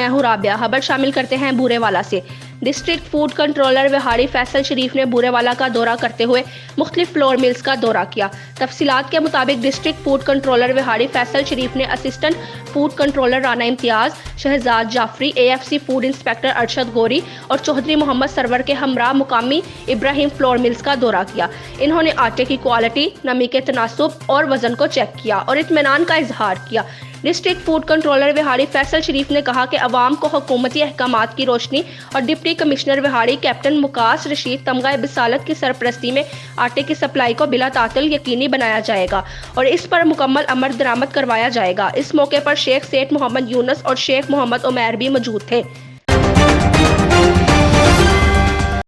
हूँ राबिया। खबर शामिल करते हैं बूरेवाला से। District food controller Vehari Faisal Sharif ने बूरेवाला का दौरा करते हुए मुख्तलिफ फ्लोर मिल्स का दौरा किया। तफसीलात के मुताबिक district food controller Vehari Faisal Sharif ने assistant food controller Rana Imtiaz, Shahzad Jafri, AFC food inspector Arshad Gori और चौधरी मोहम्मद सरवर के हमरा मुकामी इब्राहिम फ्लोर मिल्स का दौरा किया। इन्होंने आटे की क्वालिटी, नमी के तनासुब और वजन को चेक किया और इत्मीनान का इजहार किया। District food controller Vehari Faisal Sharif ने कहा कि अवाम को हुकूमती अहकामात की रोशनी और deputy commissioner Vehari captain Muqas Rashid तमगा बिसालत की सरपरस्ती में आटे की सप्लाई को बिला तातिल यकीनी बनाया जाएगा और इस पर मुकम्मल अमल दरामद करवाया जाएगा। इस मौके पर शेख सेठ मोहम्मद यूनुस और शेख मोहम्मद उमैर भी मौजूद थे।